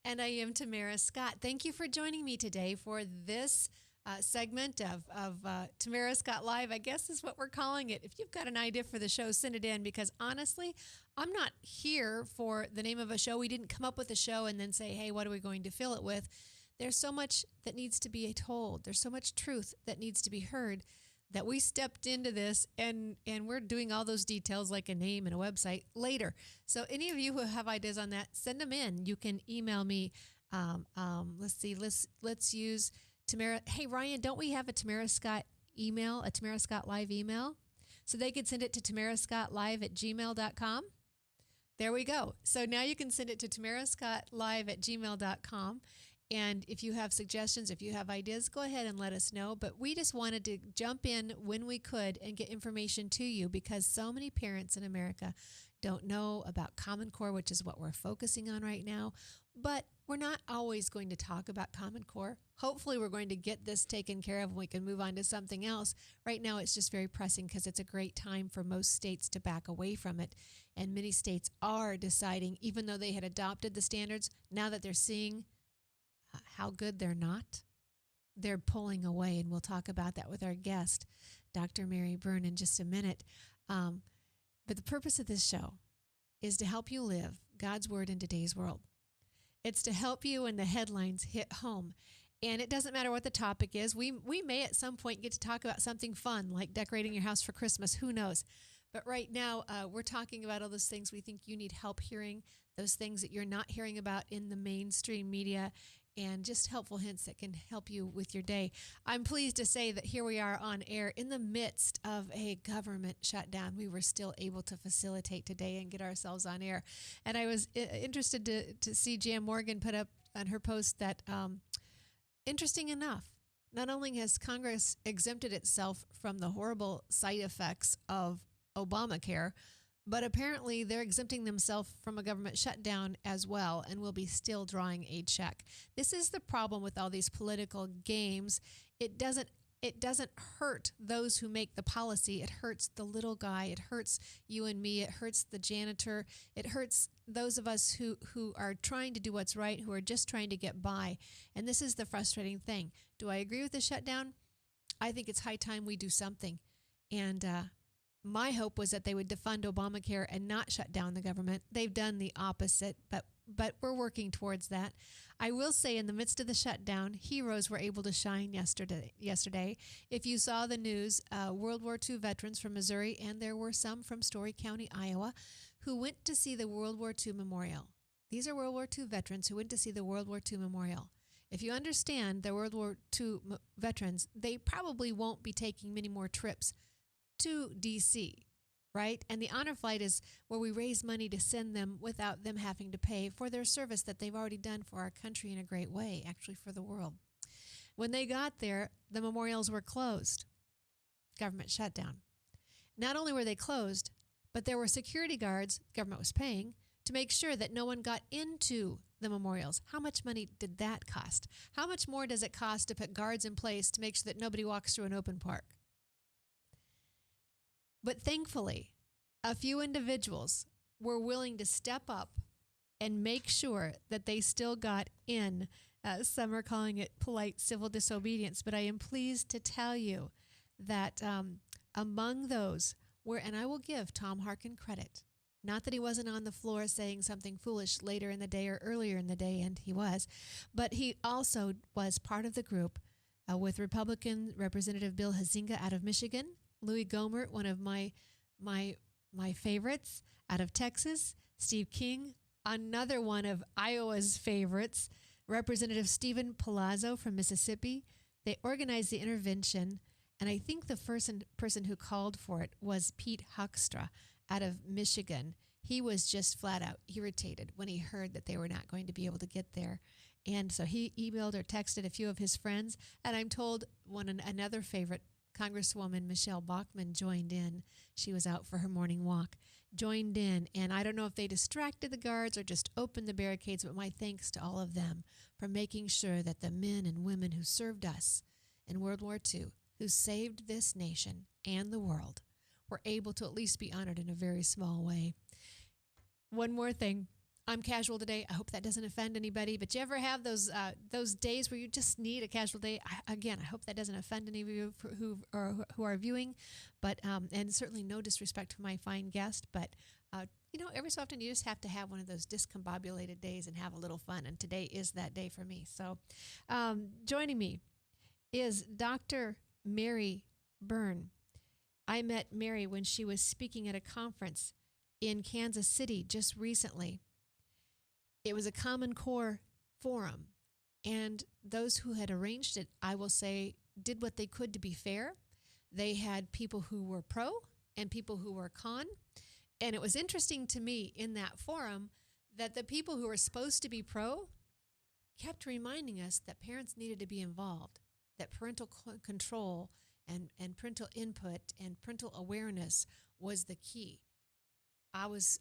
And I am Tamara Scott. Thank you for joining me today for this segment of Tamara Scott Live, I guess is what we're calling it. If you've got an idea for the show, send it in, because honestly, I'm not here for the name of a show. We didn't come up with a show and then say, hey, what are we going to fill it with? There's so much that needs to be told. There's so much truth that needs to be heard that we stepped into this, and we're doing all those details like a name and a website later. So any of you who have ideas on that, send them in. You can email me. Let's use Tamara. Hey, Ryan, don't we have a Tamara Scott email, a Tamara Scott Live email? So they could send it to tamarascottlive@gmail.com. There we go. So now you can send it to tamarascottlive@gmail.com. And if you have suggestions, if you have ideas, go ahead and let us know. But we just wanted to jump in when we could and get information to you, because so many parents in America don't know about Common Core, which is what we're focusing on right now. But we're not always going to talk about Common Core. Hopefully we're going to get this taken care of and we can move on to something else. Right now it's just very pressing because it's a great time for most states to back away from it. And many states are deciding, even though they had adopted the standards, now that they're seeing how good they're not, they're pulling away. And we'll talk about that with our guest, Dr. Mary Byrne, in just a minute. But the purpose of this show is to help you live God's word in today's world. It's to help you when the headlines hit home. And it doesn't matter what the topic is. We may at some point get to talk about something fun, like decorating your house for Christmas. Who knows? But right now, we're talking about all those things we think you need help hearing, those things that you're not hearing about in the mainstream media, and just helpful hints that can help you with your day. I'm pleased to say that here we are on air in the midst of a government shutdown. We were still able to facilitate today and get ourselves on air. And I was interested to see Jan Morgan put up on her post that, interesting enough, not only has Congress exempted itself from the horrible side effects of Obamacare, but apparently they're exempting themselves from a government shutdown as well, and will be still drawing a check. This is the problem with all these political games. It doesn't hurt those who make the policy. It hurts the little guy. It hurts you and me. It hurts the janitor. It hurts those of us who are trying to do what's right, who are just trying to get by. And this is the frustrating thing. Do I agree with the shutdown? I think it's high time we do something. And my hope was that they would defund Obamacare and not shut down the government. They've done the opposite, but we're working towards that. I will say, in the midst of the shutdown, heroes were able to shine yesterday. If you saw the news, World War II veterans from Missouri, and there were some from Story County, Iowa, who went to see the World War II Memorial. These are World War II veterans who went to see the World War II Memorial. If you understand the World War II veterans, they probably won't be taking many more trips to D.C., right? And the honor flight is where we raise money to send them without them having to pay for their service that they've already done for our country in a great way, actually for the world. When they got there, the memorials were closed. Government shutdown. Not only were they closed, but there were security guards the government was paying to make sure that no one got into the memorials. How much money did that cost? How much more does it cost to put guards in place to make sure that nobody walks through an open park? But thankfully, a few individuals were willing to step up and make sure that they still got in. Some are calling it polite civil disobedience, but I am pleased to tell you that among those were, and I will give Tom Harkin credit, not that he wasn't on the floor saying something foolish later in the day or earlier in the day, and he was, but he also was part of the group with Republican Representative Bill Huizenga out of Michigan, Louis Gohmert, one of my favorites out of Texas, Steve King, another one of Iowa's favorites, Representative Stephen Palazzo from Mississippi. They organized the intervention, and I think the person who called for it was Pete Hoekstra out of Michigan. He was just flat out irritated when he heard that they were not going to be able to get there. And so he emailed or texted a few of his friends, and I'm told another favorite, Congresswoman Michelle Bachmann, joined in. She was out for her morning walk, joined in, and I don't know if they distracted the guards or just opened the barricades, but my thanks to all of them for making sure that the men and women who served us in World War II, who saved this nation and the world, were able to at least be honored in a very small way. One more thing. I'm casual today. I hope that doesn't offend anybody. But you ever have those days where you just need a casual day? I hope that doesn't offend any of you who are viewing. But and certainly no disrespect to my fine guest. But every so often you just have to have one of those discombobulated days and have a little fun. And today is that day for me. So joining me is Dr. Mary Byrne. I met Mary when she was speaking at a conference in Kansas City just recently. It was a Common Core forum, and those who had arranged it, I will say, did what they could to be fair. They had people who were pro and people who were con, and it was interesting to me in that forum that the people who were supposed to be pro kept reminding us that parents needed to be involved, that parental control and parental input and parental awareness was the key. I was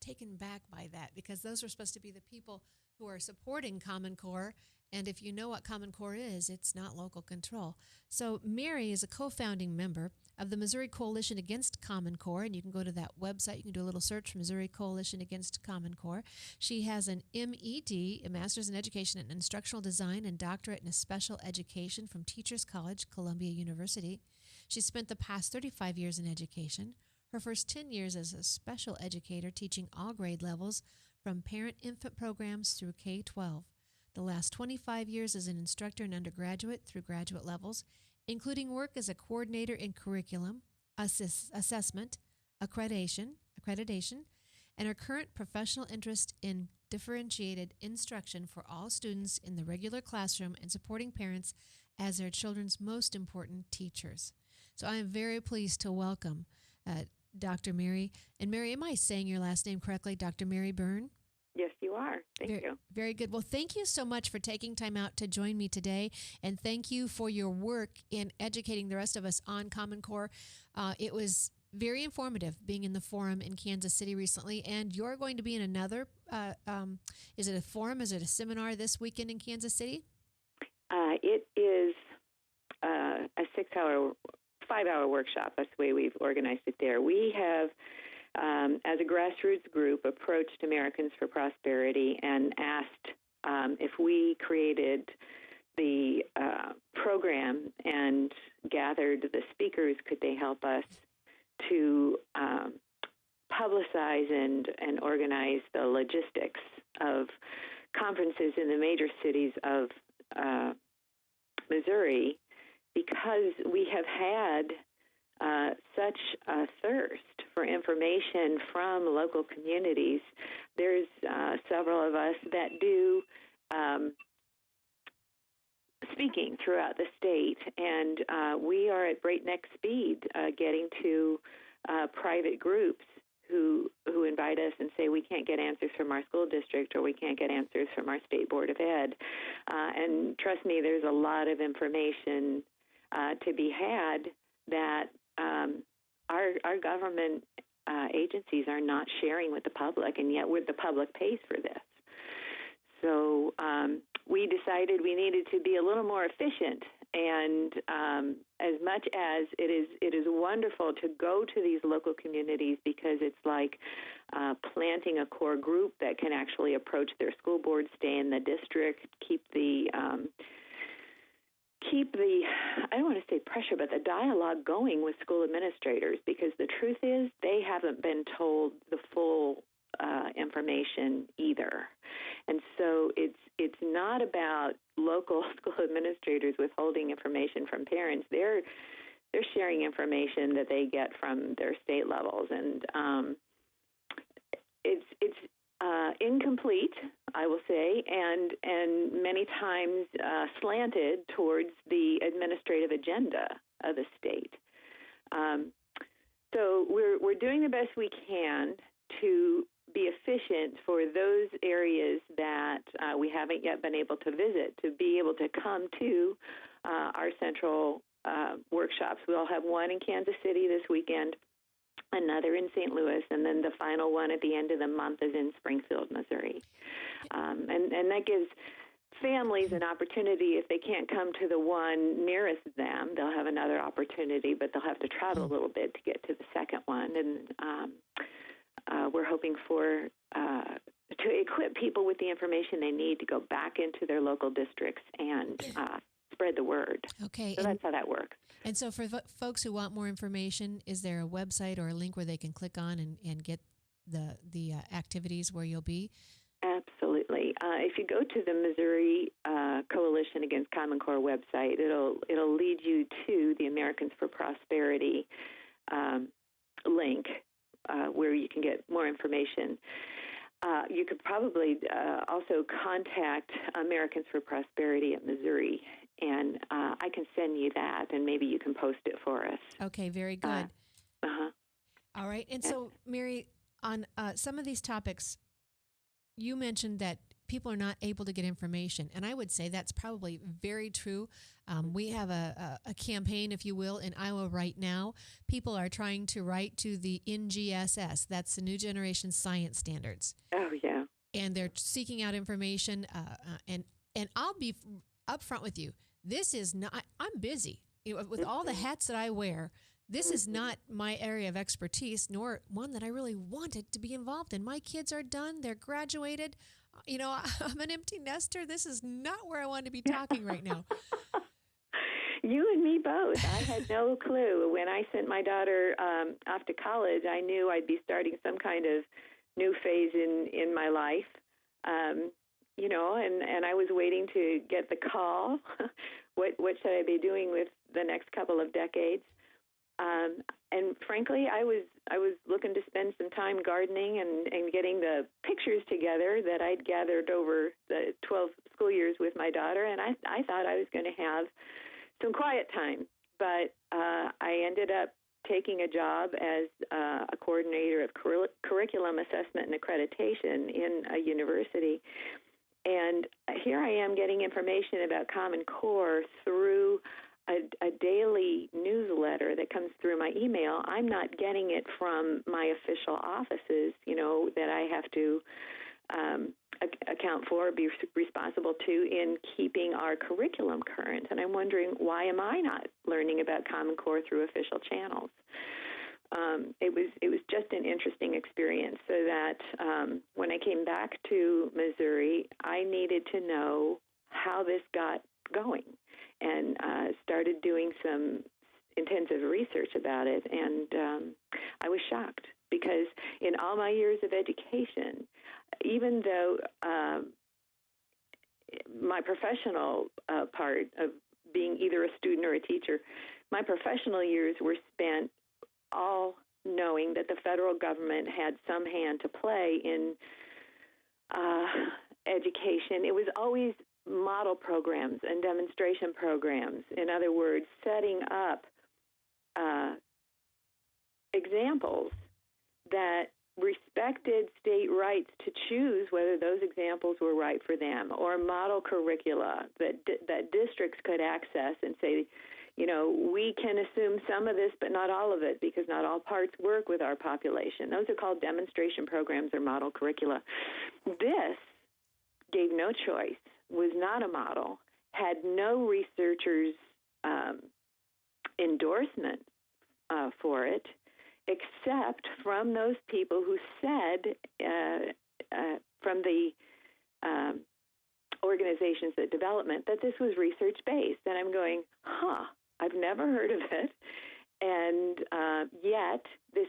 taken back by that because those were supposed to be the people who are supporting Common Core. And if you know what Common Core is, it's not local control. So Mary is a co-founding member of the Missouri Coalition Against Common Core, and you can go to that website. You can do a little search for Missouri Coalition Against Common Core. She has an MED, a Master's in Education in Instructional Design, and Doctorate in Special Education from Teachers College, Columbia University. She spent the past 35 years in education. Her first 10 years as a special educator teaching all grade levels from parent-infant programs through K-12. The last 25 years as an instructor in undergraduate through graduate levels, including work as a coordinator in curriculum, assessment, accreditation, and her current professional interest in differentiated instruction for all students in the regular classroom and supporting parents as their children's most important teachers. So I am very pleased to welcome Dr. Mary. And Mary, am I saying your last name correctly, Dr. Mary Byrne? Yes, you are. Thank you. Very good. Well, thank you so much for taking time out to join me today. And thank you for your work in educating the rest of us on Common Core. It was very informative being in the forum in Kansas City recently. And you're going to be in another, is it a forum? Is it a seminar this weekend in Kansas City? It is a 5-hour workshop. That's the way we've organized it there. We have, as a grassroots group, approached Americans for Prosperity and asked if we created the program and gathered the speakers, could they help us to publicize and organize the logistics of conferences in the major cities of Missouri, because we have had such a thirst for information from local communities. There's several of us that do speaking throughout the state, and we are at breakneck speed getting to private groups who invite us and say we can't get answers from our school district or we can't get answers from our state board of ed. And trust me, there's a lot of information to be had that our government agencies are not sharing with the public, and yet the public pays for this. So we decided we needed to be a little more efficient, and as much as it is wonderful to go to these local communities because it's like planting a core group that can actually approach their school board, stay in the district, keep the I don't want to say pressure, but the dialogue going with school administrators, because the truth is they haven't been told the full information either. And so it's not about local school administrators withholding information from parents. They're sharing information that they get from their state levels, and it's incomplete, I will say, and many times slanted towards the administrative agenda of the state. So we're doing the best we can to be efficient for those areas that we haven't yet been able to visit, to be able to come to our central workshops. We'll have one in Kansas City this weekend, another in St. Louis, and then the final one at the end of the month is in Springfield, Missouri. And that gives families an opportunity. If they can't come to the one nearest them, they'll have another opportunity, but they'll have to travel a little bit to get to the second one. And we're hoping for to equip people with the information they need to go back into their local districts and spread the word. Okay. So that's how that works. And so for folks who want more information, is there a website or a link where they can click on and get the activities where you'll be? Absolutely. If you go to the Missouri Coalition Against Common Core website, it'll lead you to the Americans for Prosperity link where you can get more information. You could probably also contact Americans for Prosperity at Missouri, and I can send you that, and maybe you can post it for us. Okay, very good. Uh-huh. All right. And so, Mary, on some of these topics, you mentioned that people are not able to get information, and I would say that's probably very true. We have a campaign, if you will, in Iowa right now. People are trying to write to the NGSS, that's the New Generation Science Standards. Oh, yeah. And they're seeking out information, and I'll be upfront with you. This is not, I'm busy. With all the hats that I wear, this is not my area of expertise, nor one that I really wanted to be involved in. My kids are done. They're graduated. I'm an empty nester. This is not where I want to be talking right now. You and me both. I had no clue. When I sent my daughter off to college, I knew I'd be starting some kind of new phase in my life. And I was waiting to get the call. What should I be doing with the next couple of decades? And frankly, I was looking to spend some time gardening and getting the pictures together that I'd gathered over the 12 school years with my daughter, and I thought I was going to have some quiet time. But I ended up taking a job as a coordinator of curriculum assessment and accreditation in a university. And here I am getting information about Common Core through a daily newsletter that comes through my email. I'm not getting it from my official offices, that I have to account for, be responsible to in keeping our curriculum current. And I'm wondering, why am I not learning about Common Core through official channels? It was just an interesting experience, so that when I came back to Missouri, I needed to know how this got going, and started doing some intensive research about it. And I was shocked, because in all my years of education, even though my professional part of being either a student or a teacher, my professional years were spent all knowing that the federal government had some hand to play in education. It was always model programs and demonstration programs. In other words, setting up examples that respected state rights to choose whether those examples were right for them, or model curricula that districts could access and say, we can assume some of this, but not all of it, because not all parts work with our population. Those are called demonstration programs or model curricula. This gave no choice, was not a model, had no researchers' endorsement for it, except from those people who said, from the organizations that development, that this was research-based. And I'm going, I've never heard of it, and yet this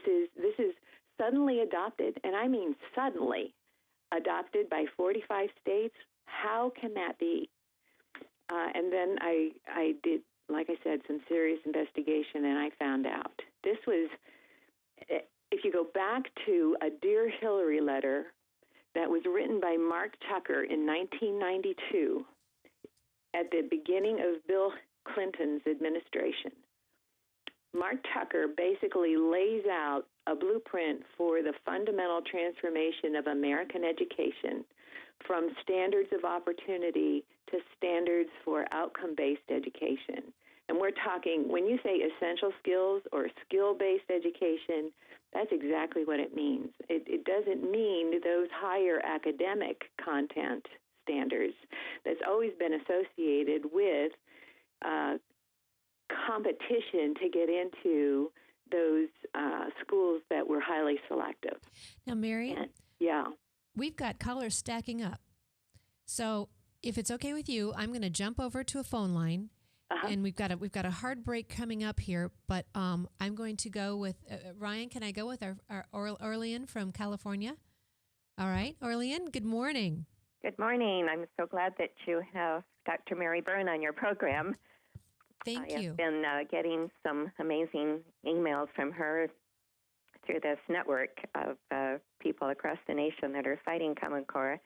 is suddenly adopted, and I mean suddenly adopted by 45 states. How can that be? And then I did, like I said, some serious investigation, and I found out. This was, if you go back to a Dear Hillary letter that was written by Mark Tucker in 1992 at the beginning of Bill Clinton's administration. Mark Tucker basically lays out a blueprint for the fundamental transformation of American education from standards of opportunity to standards for outcome-based education. And we're talking, when you say essential skills or skill-based education, that's exactly what it means. It doesn't mean those higher academic content standards that's always been associated with competition to get into those schools that were highly selective. Now, Mary, yeah. we've got callers stacking up. So if it's okay with you, I'm going to jump over to a phone line, and we've got a hard break coming up here. But I'm going to go with Ryan. Can I go with our Orlean from California? All right, Orlean. Good morning. Good morning. I'm so glad that you have Dr. Mary Byrne on your program. Thank you. I've been getting some amazing emails from her through this network of people across the nation that are fighting Common Core.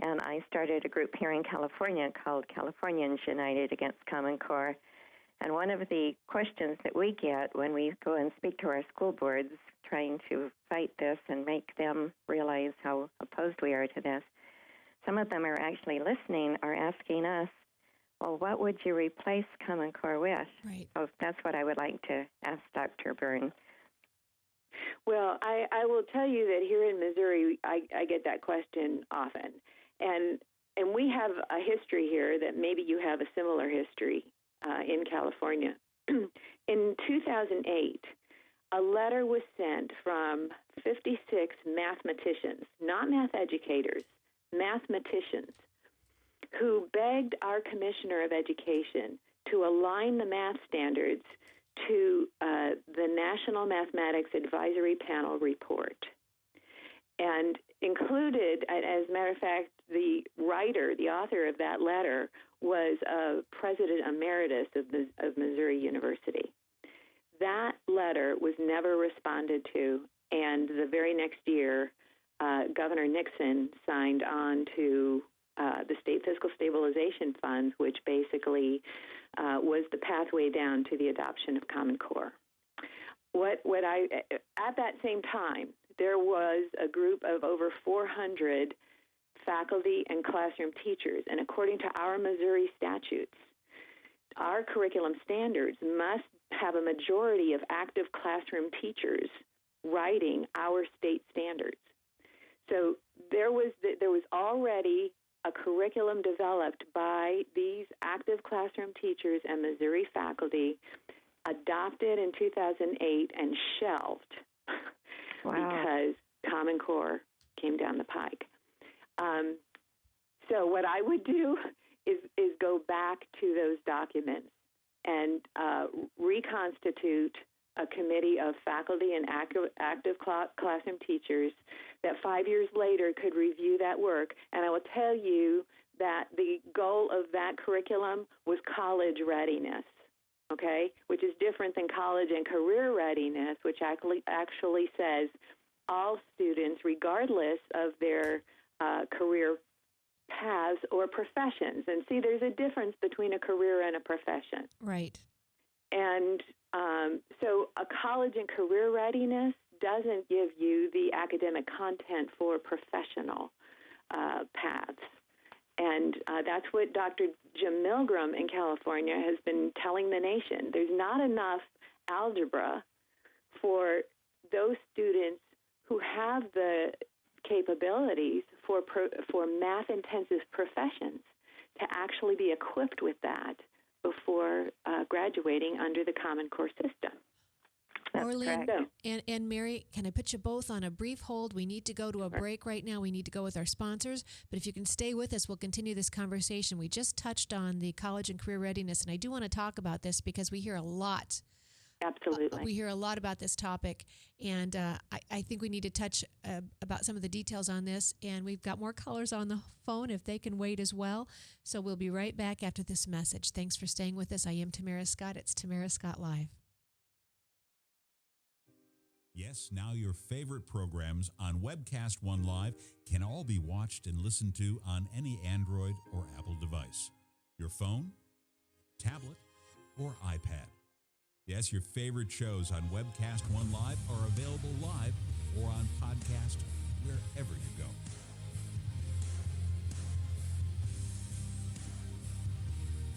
And I started a group here in California called Californians United Against Common Core. And one of the questions that we get when we go and speak to our school boards trying to fight this and make them realize how opposed we are to this, some of them are actually listening, are asking us, well, what would you replace Common Core with? Right. So that's what I would like to ask Dr. Byrne. Well, I will tell you that here in Missouri, I get that question often. And we have a history here that maybe you have a similar history in California. In 2008, a letter was sent from 56 mathematicians, not math educators, mathematicians, who begged our Commissioner of Education to align the math standards to the National Mathematics Advisory Panel report. And included, as a matter of fact, the writer, the author of that letter, was President Emeritus of Missouri University. That letter was never responded to, and the very next year, Governor Nixon signed on to the State Fiscal Stabilization Funds, which basically was the pathway down to the adoption of Common Core. At that same time, there was a group of over 400 faculty and classroom teachers, and according to our Missouri statutes, our curriculum standards must have a majority of active classroom teachers writing our state standards. So there was already a curriculum developed by these active classroom teachers and Missouri faculty, adopted in 2008 and shelved because Common Core came down the pike. So what I would do is go back to those documents and reconstitute a committee of faculty and active classroom teachers that 5 years later could review that work. And I will tell you that the goal of that curriculum was college readiness, okay, which is different than college and career readiness, which actually says all students, regardless of their career paths or professions. And see, there's a difference between a career and a profession. Right. And so a college and career readiness doesn't give you the academic content for professional paths. And that's what Dr. Jim Milgram in California has been telling the nation. There's not enough algebra for those students who have the capabilities for math-intensive professions to actually be equipped with that before graduating under the Common Core system. Orlean and Mary, can I put you both on a brief hold? We need to go to a break right now. We need to go with our sponsors. But if you can stay with us, we'll continue this conversation. We just touched on the college and career readiness, and I do want to talk about this because we hear a lot. Absolutely. We hear a lot about this topic, and I think we need to touch about some of the details on this. And we've got more callers on the phone if they can wait as well. So we'll be right back after this message. Thanks for staying with us. I am Tamara Scott. It's Tamara Scott Live. Yes, now your favorite programs on Webcast One Live can all be watched and listened to on any Android or Apple device, your phone, tablet, or iPad. Yes, your favorite shows on Webcast One Live are available live or on podcast wherever you go.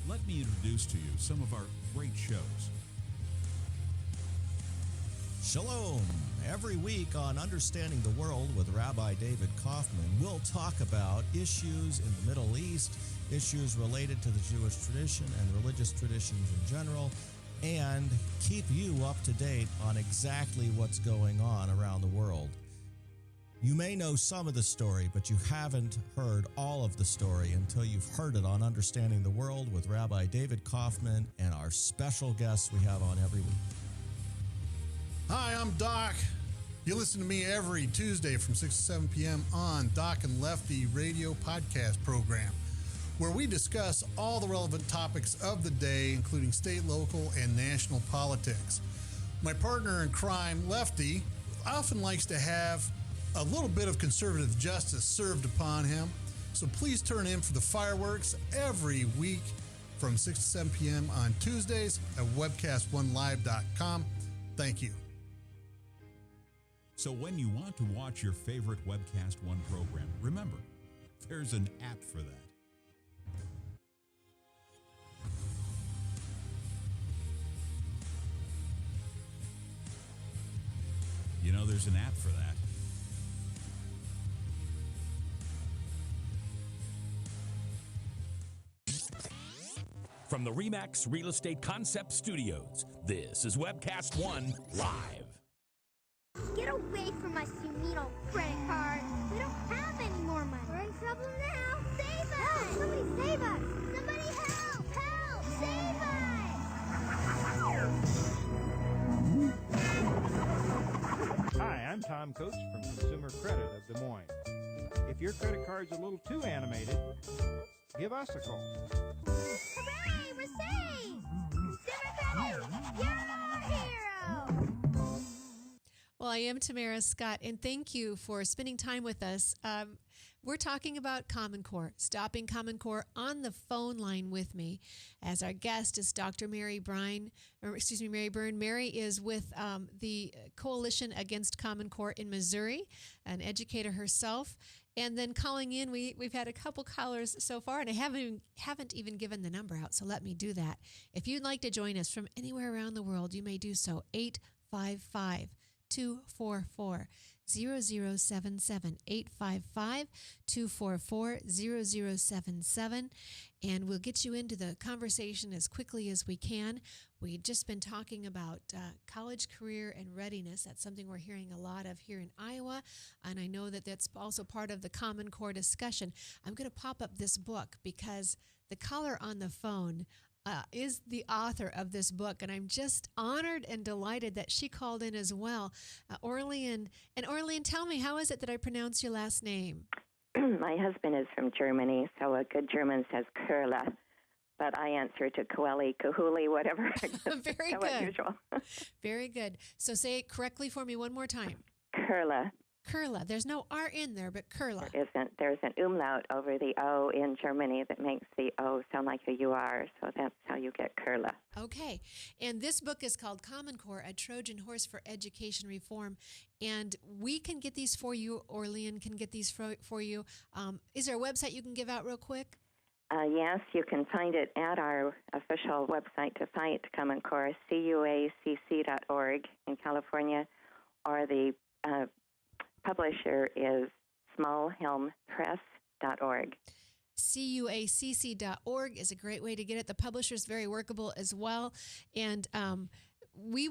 Let me introduce to you some of our great shows. Shalom. Every week on Understanding the World with Rabbi David Kaufman, we'll talk about issues in the Middle East, issues related to the Jewish tradition and religious traditions in general, and keep you up to date on exactly what's going on around the world. You may know some of the story, but you haven't heard all of the story until you've heard it on Understanding the World with Rabbi David Kaufman and our special guests we have on every week. Hi, I'm Doc. You listen to me every Tuesday from 6 to 7 p.m. on Doc and Lefty radio podcast program, where we discuss all the relevant topics of the day, including state, local, and national politics. My partner in crime, Lefty, often likes to have a little bit of conservative justice served upon him. So please turn in for the fireworks every week from 6 to 7 p.m. on Tuesdays at webcast1live.com. Thank you. So when you want to watch your favorite Webcast One program, remember, there's an app for that. You know, there's an app for that. From the RE/MAX Real Estate Concept Studios, this is Webcast One Live. Get away from us, you mean old credit card. We don't have any more money. We're in trouble now. Save us! Help! Somebody save us! Somebody help! Help! Save us! Hi, I'm Tom Coates from Consumer Credit of Des Moines. If your credit card's a little too animated, give us a call. Hooray! We're saved! Consumer Credit! You're our hero! Well, I am Tamara Scott, and thank you for spending time with us. We're talking about Common Core, stopping Common Core on the phone line with me. As our guest is Dr. Mary Byrne. Mary is with the Coalition Against Common Core in Missouri, an educator herself. And then calling in, we've had a couple callers so far, and I haven't even given the number out, so let me do that. If you'd like to join us from anywhere around the world, you may do so. 855-244-0077, 855-244-0077, and we'll get you into the conversation as quickly as we can. We've just been talking about college career and readiness. That's something we're hearing a lot of here in Iowa, and I know that that's also part of the Common Core discussion. I'm going to pop up this book because the caller on the phone is the author of this book, and I'm just honored and delighted that she called in as well. Orlean, tell me, how is it that I pronounce your last name? My husband is from Germany, so a good German says Kurla, but I answer to Coeli, Kahuli, whatever. Very so good. Unusual. Very good. So say it correctly for me one more time. Kurla. Kurla. There's no R in there, but Kurla. There isn't. There's an umlaut over the O in Germany that makes the O sound like a UR, so that's how you get Kurla. Okay. And this book is called Common Core, A Trojan Horse for Education Reform. And we can get these for you. Orlean can get these for you. Is there a website you can give out real quick? Yes, you can find it at our official website to fight Common Core, cuacc.org in California, or the publisher is smallhelmpress.org. cuacc.org is a great way to get it. The publisher is very workable as well. And we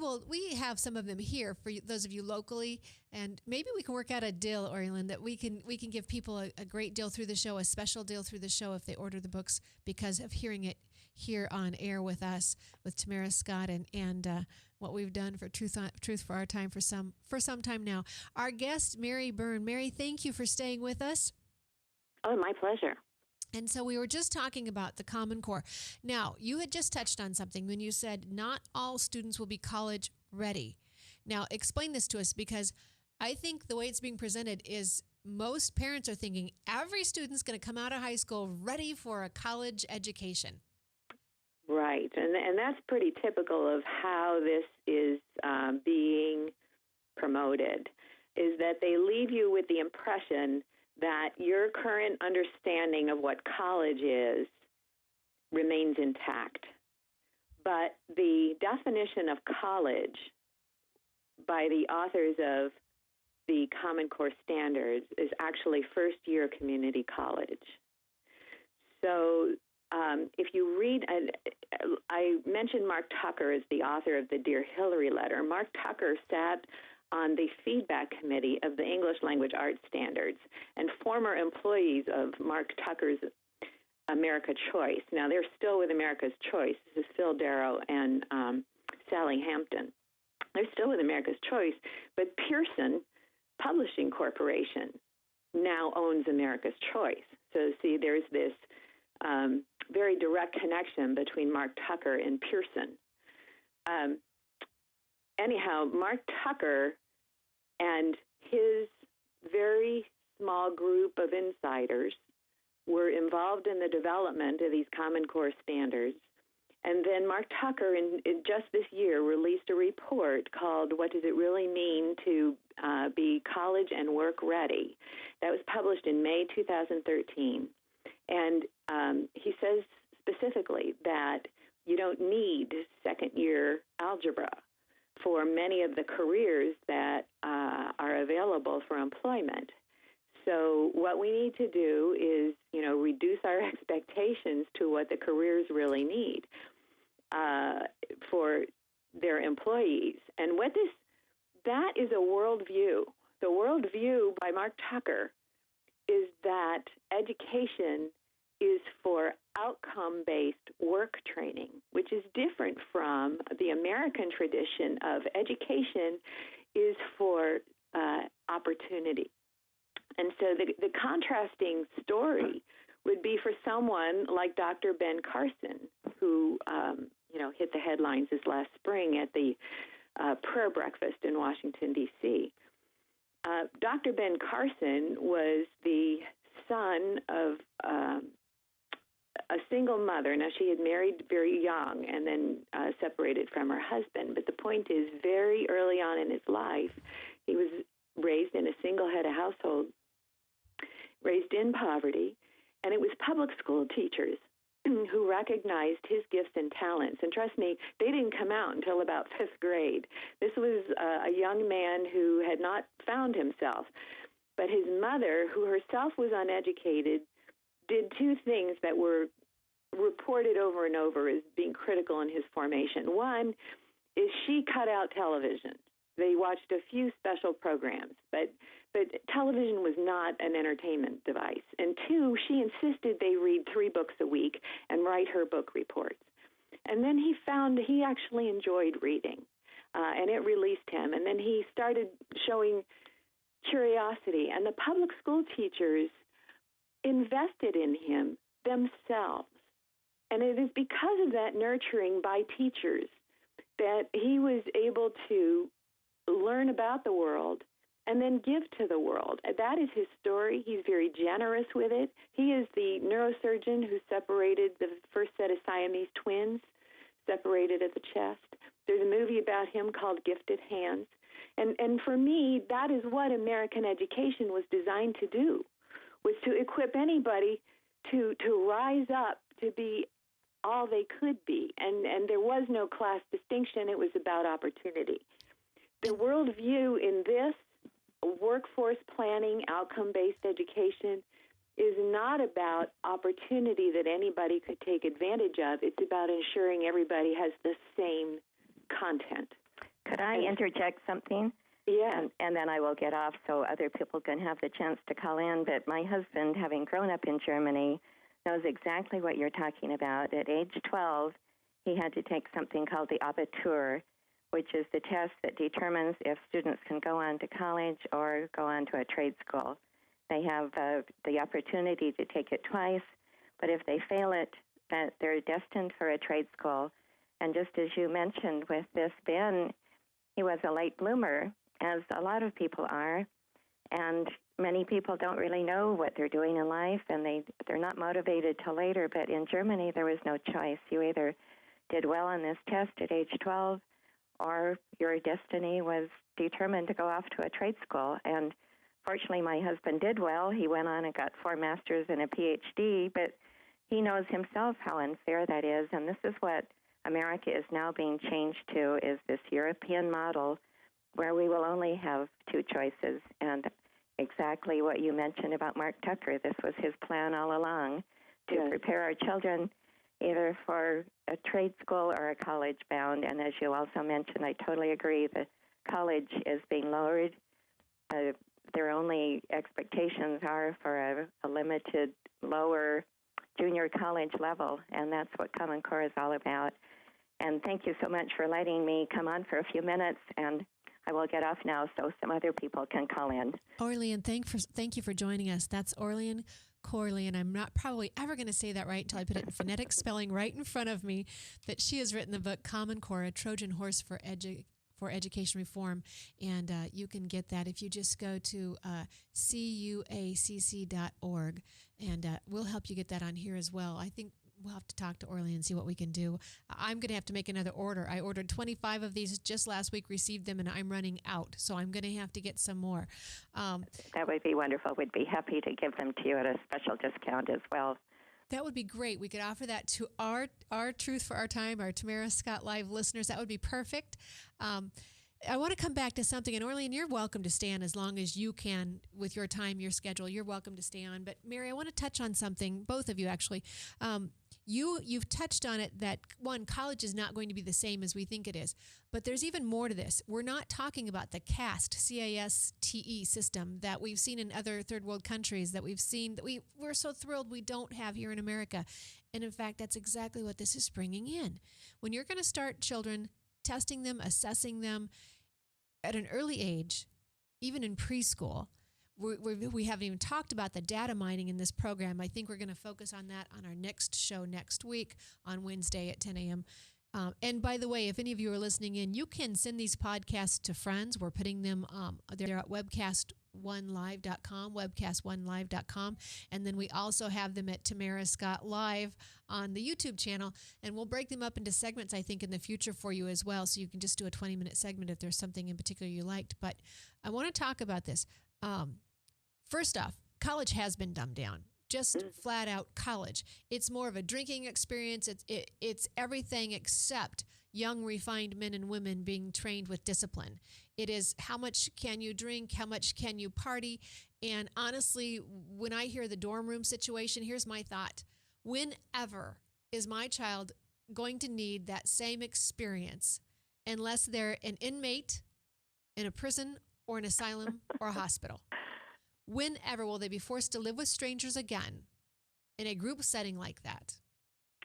have some of them here for those of you locally, and maybe we can work out a deal, Orlean, that we can give people a great deal through the show, a special deal through the show if they order the books because of hearing it here on air with us, with Tamara Scott, and what we've done for Truth for Our Time for some time now. Our guest, Mary Byrne. Mary, thank you for staying with us. Oh, my pleasure. And so we were just talking about the Common Core. Now, you had just touched on something when you said not all students will be college ready. Now, explain this to us, because I think the way it's being presented is most parents are thinking every student's going to come out of high school ready for a college education. Right, and that's pretty typical of how this is being promoted, is that they leave you with the impression that your current understanding of what college is remains intact. But the definition of college by the authors of the Common Core Standards is actually first-year community college. So if you read, I mentioned Mark Tucker as the author of the Dear Hillary letter. Mark Tucker sat on the feedback committee of the English Language Arts Standards and former employees of Mark Tucker's America Choice. Now, they're still with America's Choice. This is Phil Darrow and Sally Hampton. They're still with America's Choice, but Pearson Publishing Corporation now owns America's Choice. So, see, there's this very direct connection between Mark Tucker and Pearson. Anyhow, Mark Tucker and his very small group of insiders were involved in the development of these Common Core standards. And then Mark Tucker, in just this year, released a report called What Does It Really Mean to Be College and Work Ready? That was published in May 2013. And he says specifically that you don't need second-year algebra for many of the careers that are available for employment. So what we need to do is, reduce our expectations to what the careers really need for their employees. And that is a worldview. The worldview by Mark Tucker is that education is for outcome-based work training, which is different from the American tradition of education is for opportunity. And so the contrasting story would be for someone like Dr. Ben Carson, who hit the headlines this last spring at the prayer breakfast in Washington, D.C. Dr. Ben Carson was the son of a single mother. Now, she had married very young and then separated from her husband. But the point is, very early on in his life, he was raised in a single-head household, raised in poverty, and it was public school teachers who recognized his gifts and talents. And trust me, they didn't come out until about fifth grade. This was a young man who had not found himself. But his mother, who herself was uneducated, did two things that were reported over and over as being critical in his formation. One is she cut out television. They watched a few special programs, but television was not an entertainment device. And two, she insisted they read 3 books a week and write her book reports. And then he found he actually enjoyed reading, and it released him. And then he started showing curiosity, and the public school teachers invested in him themselves. And it is because of that nurturing by teachers that he was able to learn about the world and then give to the world. That is his story. He's very generous with it. He is the neurosurgeon who separated the first set of Siamese twins, separated at the chest. There's a movie about him called Gifted Hands. And for me, that is what American education was designed to do, was to equip anybody to rise up to be all they could be. And there was no class distinction. It was about opportunity. The worldview in this workforce planning, outcome-based education is not about opportunity that anybody could take advantage of. It's about ensuring everybody has the same content. Could I interject something? Yeah. And then I will get off so other people can have the chance to call in. But my husband, having grown up in Germany, knows exactly what you're talking about. At age 12, he had to take something called the Abitur, which is the test that determines if students can go on to college or go on to a trade school. They have the opportunity to take it twice, but if they fail it, that they're destined for a trade school. And just as you mentioned with this Ben, he was a late bloomer, as a lot of people are, and many people don't really know what they're doing in life, and they're not motivated till later. But in Germany, there was no choice. You either did well on this test at age 12, or your destiny was determined to go off to a trade school. And fortunately, my husband did well. He went on and got 4 masters and a PhD, but he knows himself how unfair that is. And this is what America is now being changed to, is this European model where we will only have 2 choices. And exactly what you mentioned about Mark Tucker, this was his plan all along, to prepare our children either for a trade school or a college bound. And as you also mentioned, I totally agree, the college is being lowered. Their only expectations are for a limited lower junior college level, and that's what Common Core is all about. And thank you so much for letting me come on for a few minutes, and I will get off now so some other people can call in. Orlean, thank you for joining us. That's Orlean Corley, and I'm not probably ever going to say that right until I put it in phonetic spelling right in front of me, but she has written the book Common Core, A Trojan Horse for Education Reform, and you can get that if you just go to cuacc.org, and we'll help you get that on here as well. I think we'll have to talk to Orly and see what we can do. I'm going to have to make another order. I ordered 25 of these just last week, received them, and I'm running out, so I'm going to have to get some more. That would be wonderful. We'd be happy to give them to you at a special discount as well. That would be great. We could offer that to our Truth for Our Time, our Tamara Scott Live listeners. That would be perfect. I want to come back to something, and Orlean, you're welcome to stay on as long as you can with your time, your schedule. You're welcome to stay on. But Mary, I want to touch on something, both of you actually. You've touched on it that, one, college is not going to be the same as we think it is. But there's even more to this. We're not talking about the CAST, C-A-S-T-E system that we've seen in other third world countries, that we've seen, that we're so thrilled we don't have here in America. And in fact, that's exactly what this is bringing in. When you're going to start children, testing them, assessing them at an early age, even in preschool, we haven't even talked about the data mining in this program. I think we're going to focus on that on our next show next week on Wednesday at 10 a.m. And by the way, if any of you are listening in, you can send these podcasts to friends. We're putting them, they're at webcast1live.com, webcast1live.com. And then we also have them at Tamara Scott Live on the YouTube channel. And we'll break them up into segments, I think, in the future for you as well. So you can just do a 20-minute segment if there's something in particular you liked. But I want to talk about this. First off, college has been dumbed down. Just flat out college. It's more of a drinking experience. It's everything except young, refined men and women being trained with discipline. It is how much can you drink? How much can you party? And honestly, when I hear the dorm room situation, here's my thought. Whenever is my child going to need that same experience unless they're an inmate in a prison or an asylum or a hospital? Whenever will they be forced to live with strangers again in a group setting like that?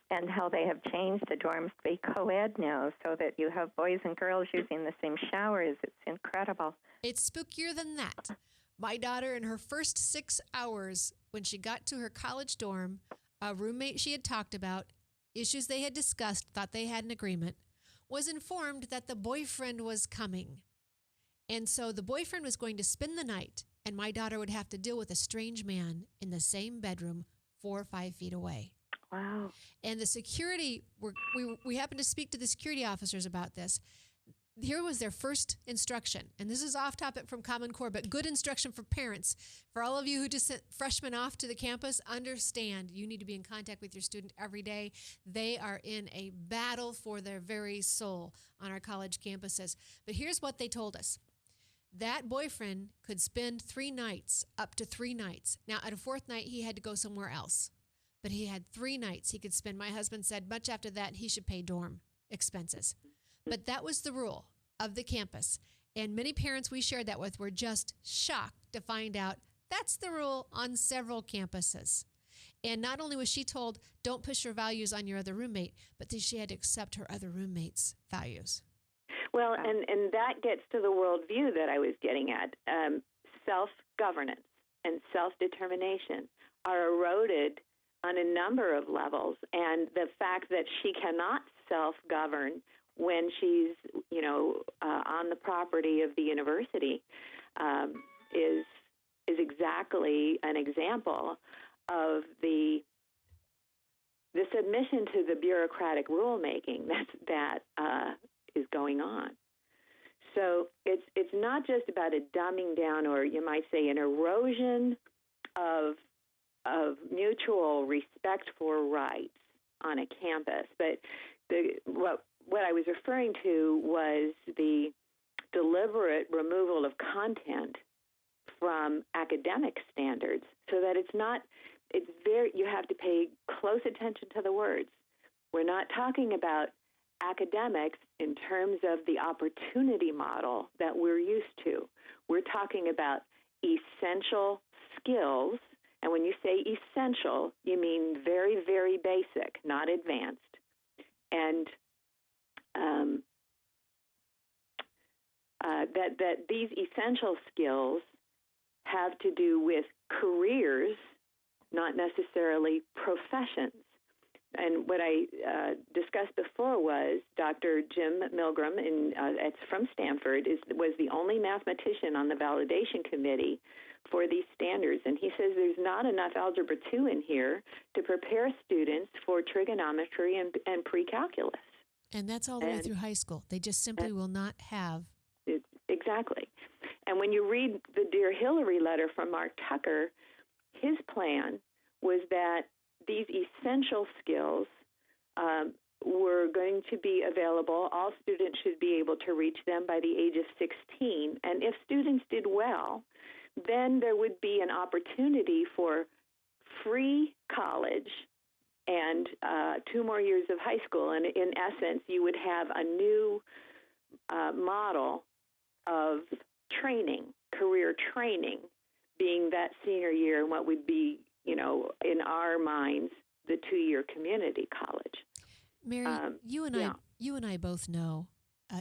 And how they have changed the dorms to be co-ed now so that you have boys and girls using the same showers. It's incredible. It's spookier than that. My daughter, in her first 6 hours, when she got to her college dorm, a roommate she had talked about, issues they had discussed, thought they had an agreement, was informed that the boyfriend was coming. And so the boyfriend was going to spend the night, and my daughter would have to deal with a strange man in the same bedroom 4 or 5 feet away. Wow. And the security, we happened to speak to the security officers about this. Here was their first instruction. And this is off topic from Common Core, but good instruction for parents. For all of you who just sent freshmen off to the campus, understand you need to be in contact with your student every day. They are in a battle for their very soul on our college campuses. But here's what they told us. That boyfriend could spend 3 nights, up to 3 nights. Now, at a 4th night, he had to go somewhere else. But he had 3 nights he could spend. My husband said much after that, he should pay dorm expenses. But that was the rule of the campus. And many parents we shared that with were just shocked to find out that's the rule on several campuses. And not only was she told, don't push your values on your other roommate, but that she had to accept her other roommate's values. Well, and that gets to the worldview that I was getting at. Self-governance and self-determination are eroded on a number of levels, and the fact that she cannot self-govern when she's, on the property of the university is exactly an example of the submission to the bureaucratic rulemaking that is going on. So it's not just about a dumbing down, or you might say an erosion of mutual respect for rights on a campus. But what I was referring to was the deliberate removal of content from academic standards, so that you have to pay close attention to the words. We're not talking about academics in terms of the opportunity model that we're used to. We're talking about essential skills. And when you say essential, you mean very, very basic, not advanced. And that these essential skills have to do with careers, not necessarily professions. And what I discussed before was Dr. Jim Milgram, it's from Stanford, was the only mathematician on the validation committee for these standards. And he says there's not enough Algebra 2 in here to prepare students for trigonometry and pre-calculus. And that's all the way through high school. They just simply will not have. Exactly. And when you read the Dear Hillary letter from Mark Tucker, his plan was that these essential skills were going to be available. All students should be able to reach them by the age of 16. And if students did well, then there would be an opportunity for free college and 2 more years of high school. And in essence, you would have a new model of training, career training, being that senior year and what would be, in our minds, the 2-year community college. Mary, you and I both know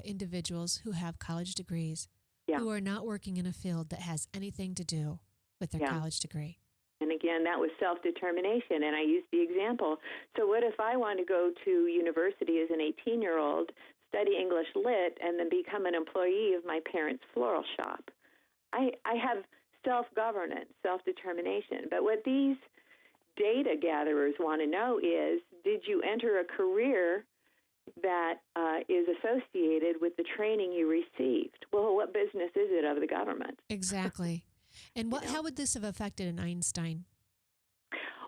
individuals who have college degrees who are not working in a field that has anything to do with their college degree. And again, that was self-determination, and I used the example. So what if I want to go to university as an 18-year-old, study English Lit, and then become an employee of my parents' floral shop? I have self-governance, self-determination. But what these data gatherers want to know is, did you enter a career that is associated with the training you received? Well, what business is it of the government? Exactly. And how would this have affected an Einstein?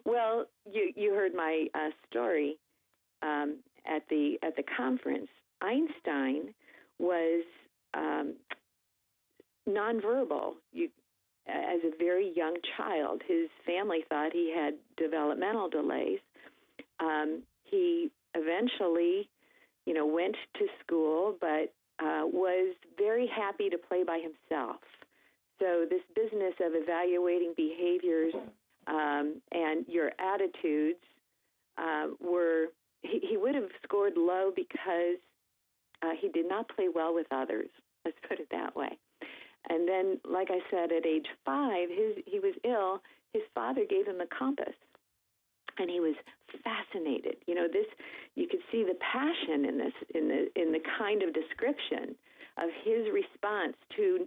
Well, you heard my story at the conference. Einstein was nonverbal. As a very young child, his family thought he had developmental delays. He eventually, went to school, but was very happy to play by himself. So this business of evaluating behaviors and your attitudes he would have scored low because he did not play well with others. Let's put it that way. And then, like I said, at age 5, he was ill. His father gave him a compass, and he was fascinated. You could see the passion in this, in the kind of description of his response to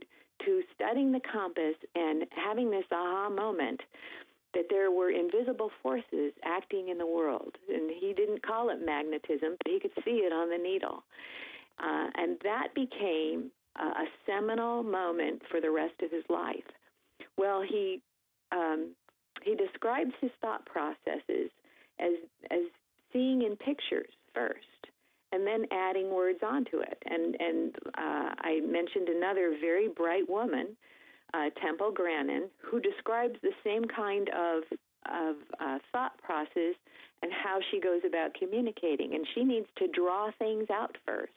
studying the compass and having this aha moment that there were invisible forces acting in the world. And he didn't call it magnetism, but he could see it on the needle. And that became a seminal moment for the rest of his life. Well, he describes his thought processes as seeing in pictures first, and then adding words onto it. And I mentioned another very bright woman, Temple Grannon, who describes the same kind of thought process and how she goes about communicating. And she needs to draw things out first.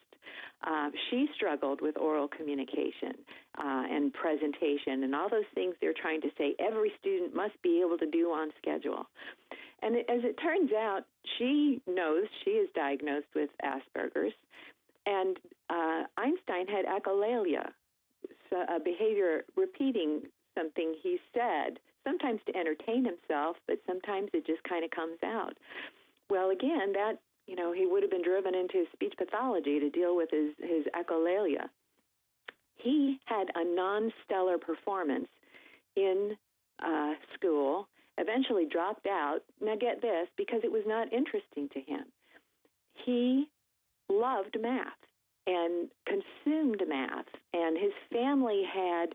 She struggled with oral communication and presentation and all those things they're trying to say every student must be able to do on schedule. And as it turns out, she knows she is diagnosed with Asperger's, and Einstein had echolalia, so a behavior repeating something he said, sometimes to entertain himself, but sometimes it just kind of comes out. Well, again, that he would have been driven into speech pathology to deal with his echolalia. He had a non-stellar performance in school, eventually dropped out. Now get this, because it was not interesting to him. He loved math and consumed math, and his family had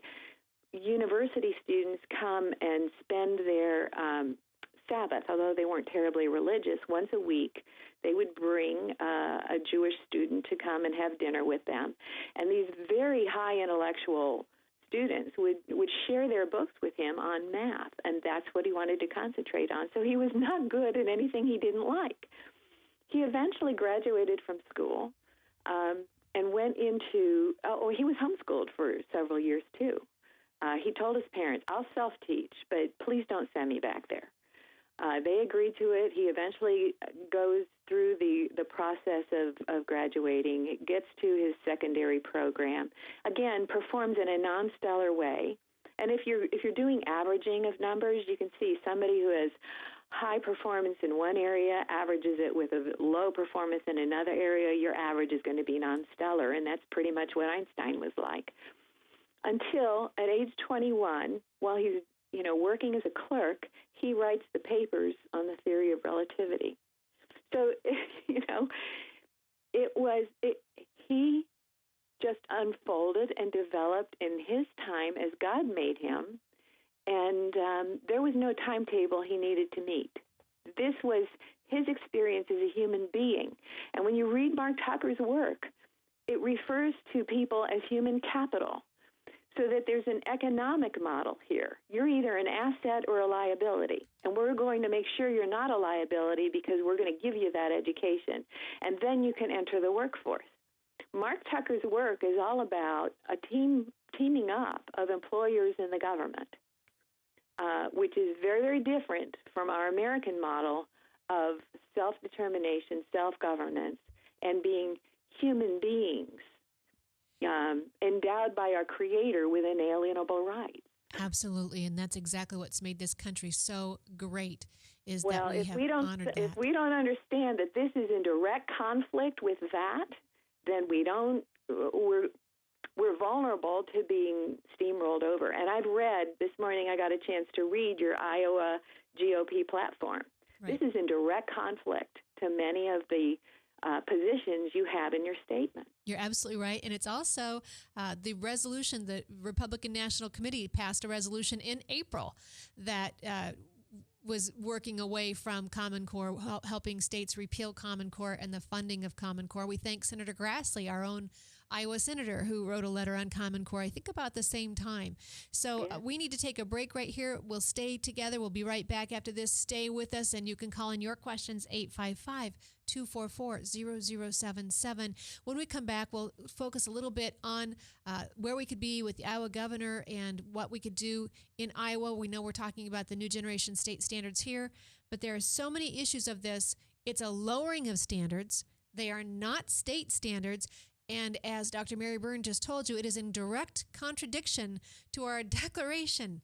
university students come and spend their Sabbath, although they weren't terribly religious. Once a week, they would bring a Jewish student to come and have dinner with them. And these very high intellectual students would share their books with him on math, and that's what he wanted to concentrate on. So he was not good at anything he didn't like. He eventually graduated from school, and went into, he was homeschooled for several years too. He told his parents, I'll self-teach, but please don't send me back there. They agreed to it. He eventually goes through the process of graduating, gets to his secondary program, again, performs in a non-stellar way. And if you're doing averaging of numbers, you can see somebody who has high performance in one area averages it with a low performance in another area, your average is going to be non-stellar, and that's pretty much what Einstein was like. Until at age 21, while he's working as a clerk, he writes the papers on the theory of relativity. So, he just unfolded and developed in his time as God made him, and there was no timetable he needed to meet. This was his experience as a human being. And when you read Mark Tucker's work, it refers to people as human capital, so that there's an economic model here. You're either an asset or a liability, and we're going to make sure you're not a liability because we're going to give you that education, and then you can enter the workforce. Mark Tucker's work is all about a teaming up of employers and the government, which is very, very different from our American model of self-determination, self-governance, and being human beings endowed by our Creator with inalienable rights. Absolutely, and that's exactly what's made this country so great. Is well, that we have honored that. If we don't understand that this is in direct conflict with that, then we're vulnerable to being steamrolled over. And I've read this morning. I got a chance to read your Iowa GOP platform. Right. This is in direct conflict to many of the positions you have in your statement. You're absolutely right. And it's also the resolution, the Republican National Committee passed a resolution in April that was working away from Common Core, helping states repeal Common Core and the funding of Common Core. We thank Senator Grassley, our own Iowa senator, who wrote a letter on Common Core, I think about the same time. So we need to take a break right here. We'll stay together. We'll be right back after this. Stay with us, and you can call in your questions, 855-244-0077. When we come back, we'll focus a little bit on where we could be with the Iowa governor and what we could do in Iowa. We know we're talking about the new generation state standards here, but there are so many issues of this. It's a lowering of standards. They are not state standards. And as Dr. Mary Byrne just told you, it is in direct contradiction to our Declaration,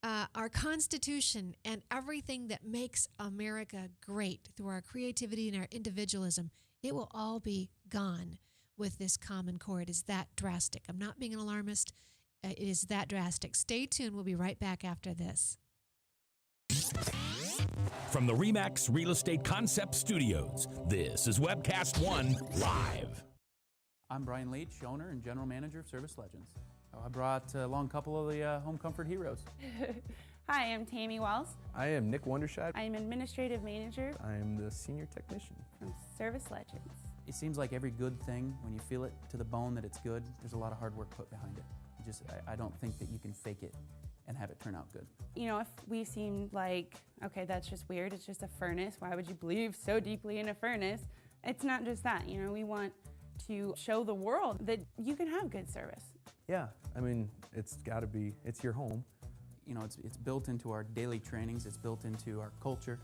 our Constitution, and everything that makes America great through our creativity and our individualism. It will all be gone with this Common Core. It is that drastic. I'm not being an alarmist. It is that drastic. Stay tuned. We'll be right back after this. From the RE/MAX Real Estate Concept Studios, this is Webcast One Live. I'm Brian Leach, owner and general manager of Service Legends. I brought along a couple of the home comfort heroes. Hi, I'm Tammy Wells. I am Nick Wondershide. I am administrative manager. I am the senior technician from Service Legends. It seems like every good thing, when you feel it to the bone that it's good, there's a lot of hard work put behind it. I don't think that you can fake it and have it turn out good. You know, if we seem like, okay, that's just weird, it's just a furnace, why would you believe so deeply in a furnace? It's not just that, you know, we want to show the world that you can have good service. Yeah, I mean, it's got to be, it's your home. You know, it's built into our daily trainings, it's built into our culture,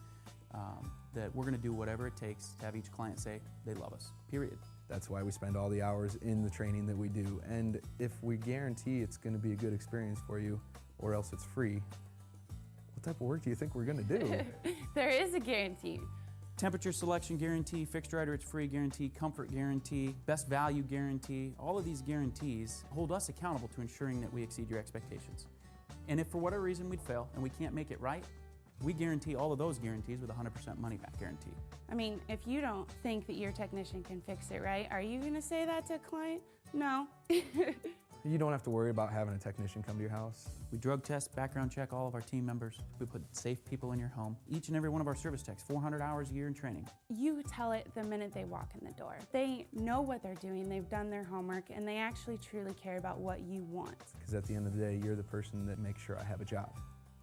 that we're gonna do whatever it takes to have each client say they love us, period. That's why we spend all the hours in the training that we do. And if we guarantee it's gonna be a good experience for you, or else it's free, what type of work do you think we're gonna do? There is a guarantee. Temperature selection guarantee, fixed right or it's free guarantee, comfort guarantee, best value guarantee. All of these guarantees hold us accountable to ensuring that we exceed your expectations. And if for whatever reason we'd fail and we can't make it right, we guarantee all of those guarantees with a 100% money back guarantee. I mean, if you don't think that your technician can fix it right, are you gonna say that to a client? No. You don't have to worry about having a technician come to your house. We drug test, background check all of our team members. We put safe people in your home. Each and every one of our service techs, 400 hours a year in training. You tell it the minute they walk in the door. They know what they're doing, they've done their homework, and they actually truly care about what you want. Because at the end of the day, you're the person that makes sure I have a job.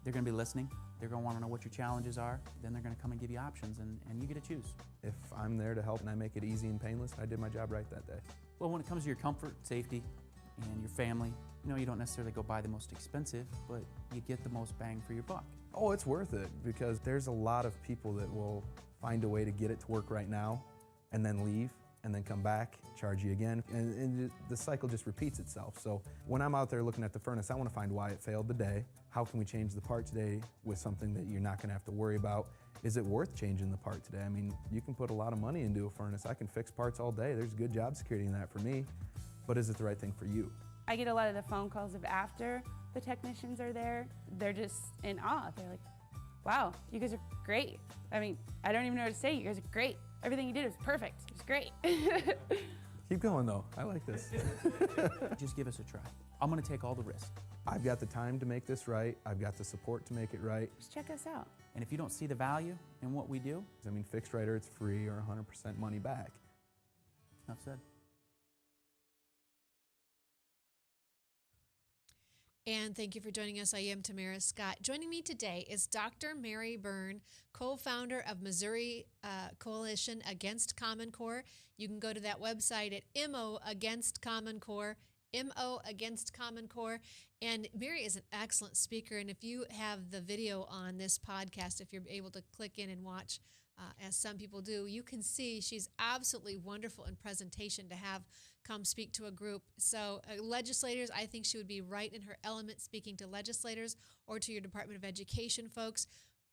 They're going to be listening. They're going to want to know what your challenges are. Then they're going to come and give you options, and you get to choose. If I'm there to help and I make it easy and painless, I did my job right that day. Well, when it comes to your comfort, safety, and your family, you don't necessarily go buy the most expensive, but you get the most bang for your buck. Oh, it's worth it, because there's a lot of people that will find a way to get it to work right now and then leave and then come back, charge you again, and the cycle just repeats itself. So when I'm out there looking at the furnace, I want to find why it failed today. How can we change the part today with something that you're not going to have to worry about? Is it worth changing the part today? I mean, you can put a lot of money into a furnace. I can fix parts all day. There's good job security in that for me, but is it the right thing for you? I get a lot of the phone calls of after the technicians are there. They're just in awe. They're like, wow, you guys are great. I mean, I don't even know what to say. You guys are great. Everything you did was perfect. It was great. Keep going though, I like this. Just give us a try. I'm going to take all the risk. I've got the time to make this right. I've got the support to make it right. Just check us out. And if you don't see the value in what we do, I mean, fixed right or it's free or 100% money back. enough said. And thank you for joining us. I am Tamara Scott. Joining me today is Dr. Mary Byrne, co-founder of Missouri Coalition Against Common Core. You can go to that website at MO Against Common Core, MO Against Common Core. And Mary is an excellent speaker. And if you have the video on this podcast, if you're able to click in and watch, as some people do, you can see she's absolutely wonderful in presentation to have come speak to a group. So legislators, I think she would be right in her element speaking to legislators or to your Department of Education folks,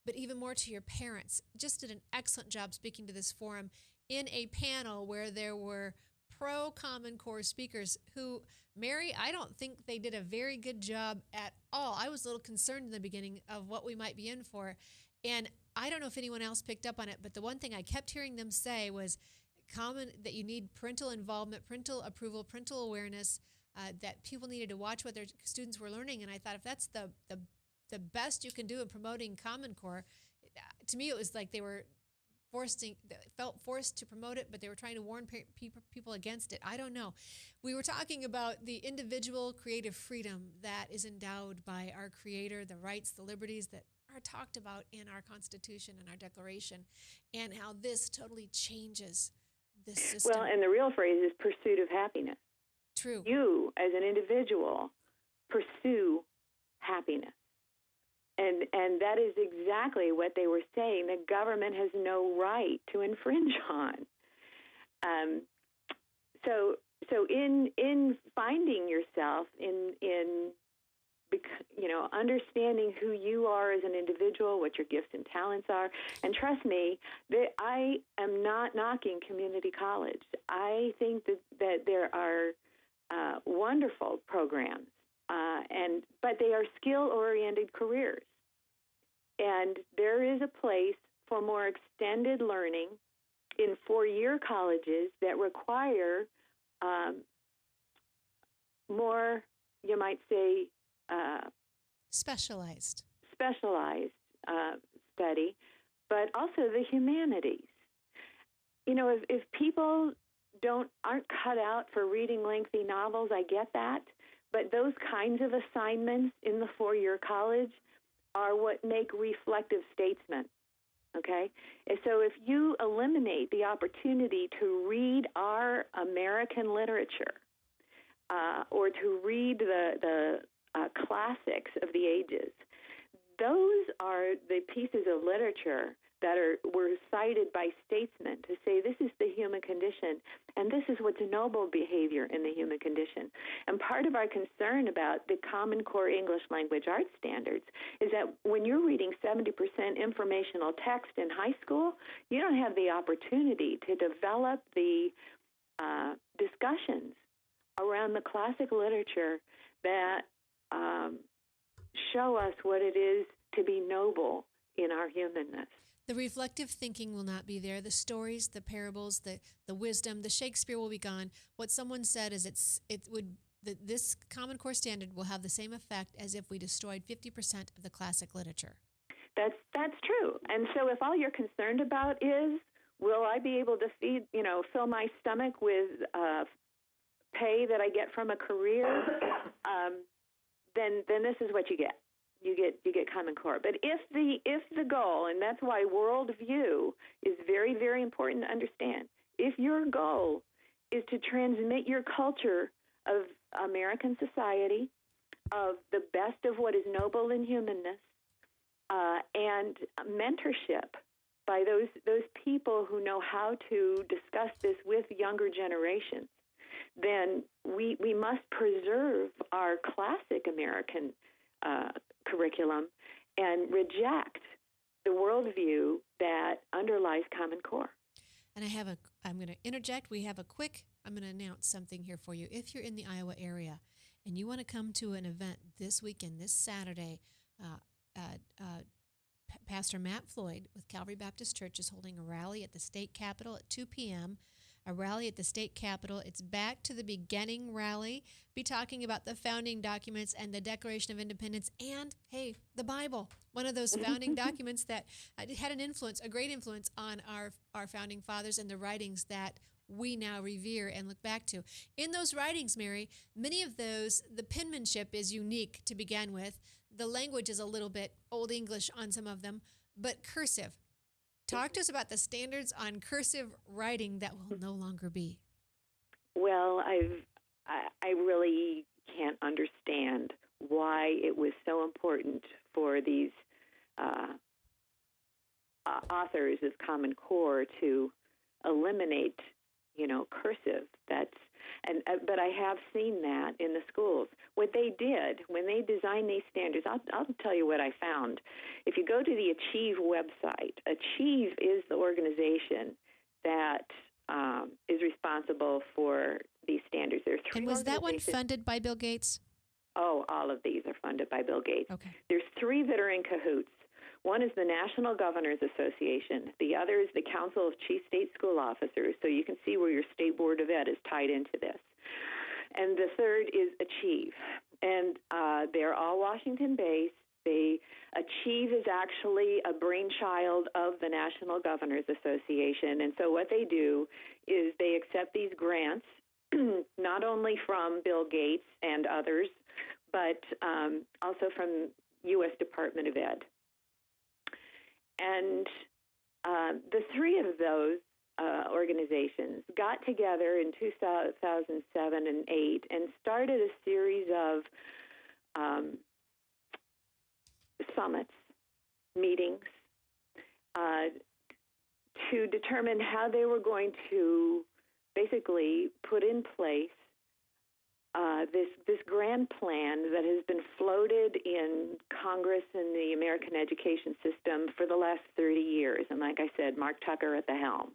but even more to your parents. Just did an excellent job speaking to this forum in a panel where there were pro-Common Core speakers who, Mary, I don't think they did a very good job at all. I was a little concerned in the beginning of what we might be in for. And I don't know if anyone else picked up on it, but the one thing I kept hearing them say was that you need parental involvement, parental approval, parental awareness, that people needed to watch what their students were learning. And I thought if that's the best you can do in promoting Common Core, to me it was like they felt forced to promote it, but they were trying to warn people against it. I don't know. We were talking about the individual creative freedom that is endowed by our Creator, the rights, the liberties that are talked about in our Constitution and our Declaration, and how this totally changes this system. Well, and the real phrase is pursuit of happiness. True. You, as an individual, pursue happiness. And that is exactly what they were saying. The government has no right to infringe on. So in finding yourself, in understanding who you are as an individual, what your gifts and talents are, and trust me, I am not knocking community college. I think that there are wonderful programs, but they are skill-oriented careers. And there is a place for more extended learning in four-year colleges that require more, you might say, specialized study, but also the humanities. If people aren't cut out for reading lengthy novels, I get that, but those kinds of assignments in the four-year college are what make reflective statesmen, okay? And so if you eliminate the opportunity to read our American literature or to read the classics of the ages, those are the pieces of literature that were cited by statesmen to say this is the human condition and this is what's noble behavior in the human condition. And part of our concern about the Common Core English Language Arts standards is that when you're reading 70% informational text in high school, you don't have the opportunity to develop the discussions around the classic literature that show us what it is to be noble in our humanness. The reflective thinking will not be there. The stories, the parables, the wisdom, the Shakespeare will be gone. What someone said is this Common Core standard will have the same effect as if we destroyed 50% of the classic literature. That's true. And so if all you're concerned about is, will I be able to fill my stomach with pay that I get from a career, then this is what you get. you get Common Core. But if the goal, and that's why worldview is very, very important to understand, if your goal is to transmit your culture of American society, of the best of what is noble in humanness, and mentorship by those people who know how to discuss this with younger generations, then we must preserve our classic American curriculum and reject the worldview that underlies Common Core. And I'm going to interject. I'm going to announce something here for you. If you're in the Iowa area and you want to come to an event this weekend, this Saturday, Pastor Matt Floyd with Calvary Baptist Church is holding a rally at the state capitol at 2 p.m., a rally at the state capitol. It's back to the beginning rally. Be talking about the founding documents and the Declaration of Independence and, hey, the Bible, one of those founding documents that had a great influence on our founding fathers and the writings that we now revere and look back to. In those writings, Mary, many of those, the penmanship is unique to begin with. The language is a little bit Old English on some of them, but cursive. Talk to us about the standards on cursive writing that will no longer be. Well, I really can't understand why it was so important for these authors of Common Core to eliminate, cursive. But I have seen that in the schools. What they did when they designed these standards, I'll tell you what I found. If you go to the Achieve website, Achieve is the organization that is responsible for these standards. There are three. And was that one funded by Bill Gates? Oh, all of these are funded by Bill Gates. Okay. There's three that are in cahoots. One is the National Governors Association. The other is the Council of Chief State School Officers. So you can see where your State Board of Ed is tied into this. And the third is Achieve. And they're all Washington-based. Achieve is actually a brainchild of the National Governors Association. And so what they do is they accept these grants, not only from Bill Gates and others, but also from U.S. Department of Ed. And the three of those organizations got together in 2007 and 2008 and started a series of summits, meetings, to determine how they were going to basically put in place this grand plan that has been floated in Congress and the American education system for the last 30 years. And like I said, Mark Tucker at the helm.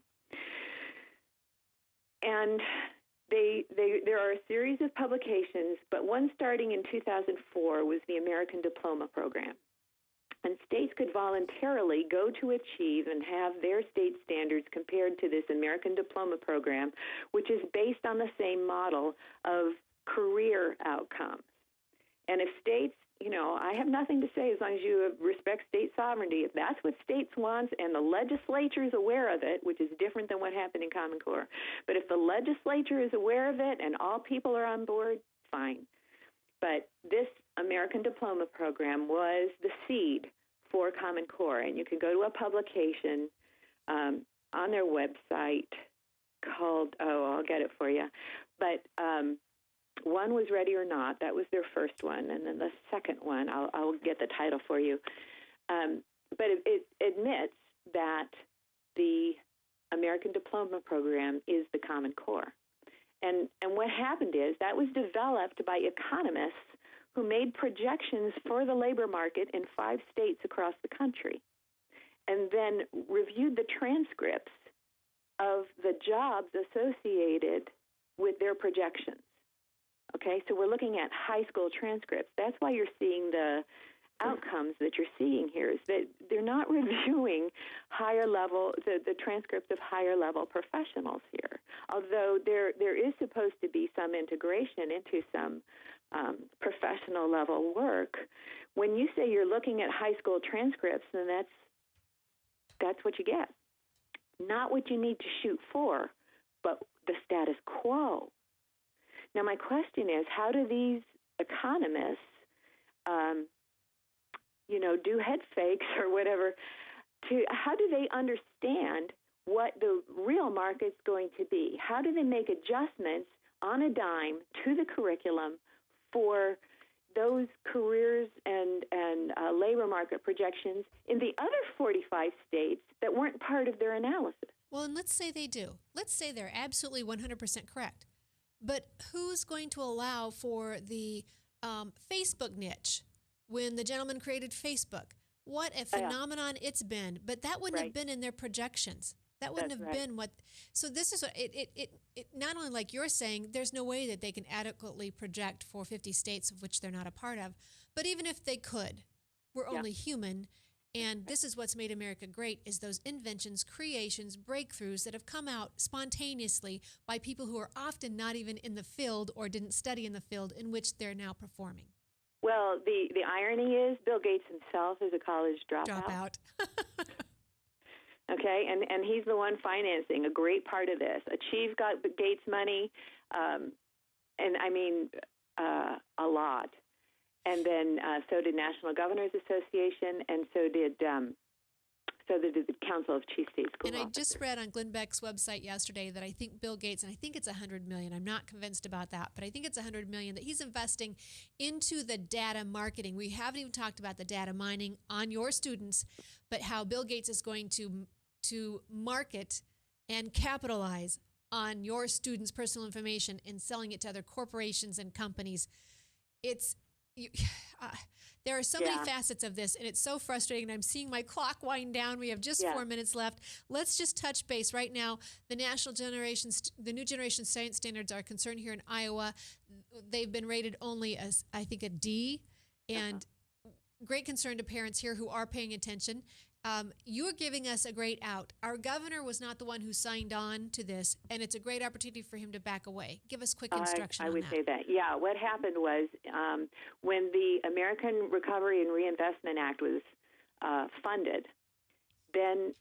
And there are a series of publications, but one starting in 2004 was the American Diploma Program. And states could voluntarily go to Achieve and have their state standards compared to this American Diploma Program, which is based on the same model of career outcomes. And if states, I have nothing to say as long as you respect state sovereignty. If that's what states want and the legislature is aware of it, which is different than what happened in Common Core, but if the legislature is aware of it and all people are on board, fine. But this American Diploma Program was the seed for Common Core. And you can go to a publication on their website called, I'll get it for you. But one was Ready or Not. That was their first one. And then the second one, I'll get the title for you. But it admits that the American Diploma Program is the Common Core. And what happened is that was developed by economists who made projections for the labor market in 5 states across the country and then reviewed the transcripts of the jobs associated with their projections. Okay, so we're looking at high school transcripts. That's why you're seeing the outcomes that you're seeing here, is that they're not reviewing higher level, the transcripts of higher level professionals here. Although there is supposed to be some integration into some professional level work, when you say you're looking at high school transcripts, then that's what you get. Not what you need to shoot for, but the status quo. Now, my question is, how do these economists do head fakes or whatever, how do they understand what the real market's going to be? How do they make adjustments on a dime to the curriculum for those careers and labor market projections in the other 45 states that weren't part of their analysis? Well, and let's say they do. Let's say they're absolutely 100% correct. But who's going to allow for the Facebook niche when the gentleman created Facebook? What a phenomenon it's been. But that wouldn't have been in their projections. That wouldn't have been what. So this is what it not only, like you're saying, there's no way that they can adequately project for 50 states of which they're not a part of. But even if they could, we're only human. And this is what's made America great, is those inventions, creations, breakthroughs that have come out spontaneously by people who are often not even in the field or didn't study in the field in which they're now performing. Well, the irony is Bill Gates himself is a college dropout. Okay, and he's the one financing a great part of this. Achieve got Gates money, and I mean a lot. And then so did National Governors Association, and so did the Council of Chief State School And Officers. I just read on Glenn Beck's website yesterday that I think Bill Gates, and I think it's $100 million. I'm not convinced about that, but I think it's $100 million that he's investing into the data marketing. We haven't even talked about the data mining on your students, but how Bill Gates is going to market and capitalize on your students' personal information and selling it to other corporations and companies. There are so many facets of this, and it's so frustrating. I'm seeing my clock wind down. We have just 4 minutes left. Let's just touch base right now. The the new generation science standards are concerned here in Iowa. They've been rated only as, I think, a D, and great concern to parents here who are paying attention. You're giving us a great out. Our governor was not the one who signed on to this, and it's a great opportunity for him to back away. Give us quick instruction I on would that. say that. Yeah, what happened was when the American Recovery and Reinvestment Act was funded, then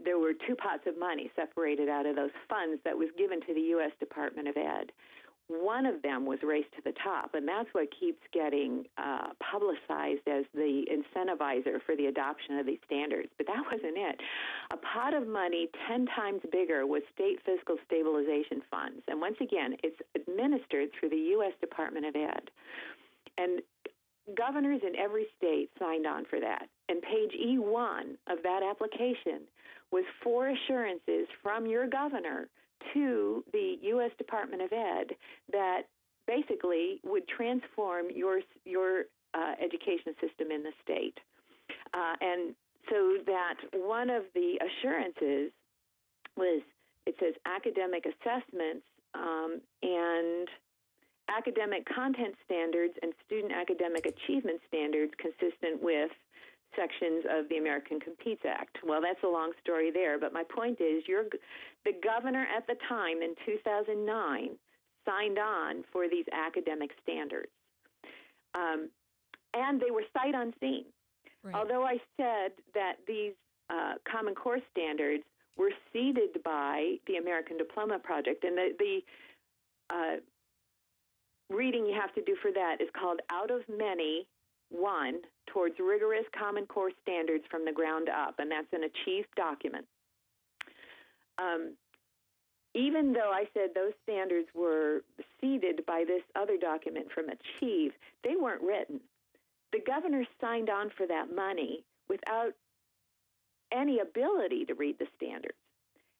there were two pots of money separated out of those funds that was given to the U.S. Department of Ed. One of them was Race to the Top, and that's what keeps getting publicized as the incentivizer for the adoption of these standards. But that wasn't it. A pot of money 10 times bigger was state fiscal stabilization funds. And once again, it's administered through the U.S. Department of Ed. And governors in every state signed on for that. And page E1 of that application was 4 assurances from your governor to the U.S. Department of Ed that basically would transform your education system in the state. And so that one of the assurances was, it says academic assessments and academic content standards and student academic achievement standards consistent with sections of the American Competes Act. Well, that's a long story there, but my point is the governor at the time in 2009 signed on for these academic standards. And they were sight unseen. Right. Although I said that these Common Core standards were seeded by the American Diploma Project, and the reading you have to do for that is called Out of Many, 1, Towards Rigorous Common Core Standards from the Ground Up, and that's an Achieve document. Even though I said those standards were seeded by this other document from Achieve, they weren't written. The governor signed on for that money without any ability to read the standards.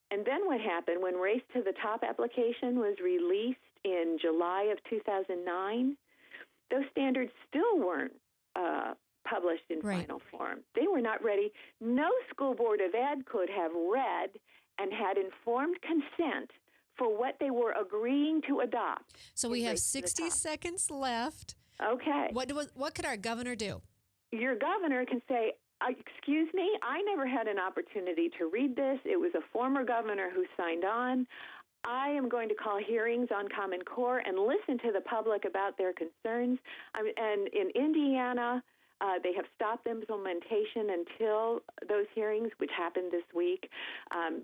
And then what happened when Race to the Top application was released in July of 2009, those standards still weren't published in final form. They were not ready. No school board of ed could have read and had informed consent for what they were agreeing to adopt. So we have 60 seconds left. Okay. What could our governor do? Your governor can say, excuse me, I never had an opportunity to read this. It was a former governor who signed on. I am going to call hearings on Common Core and listen to the public about their concerns. And in Indiana, They have stopped implementation until those hearings, which happened this week.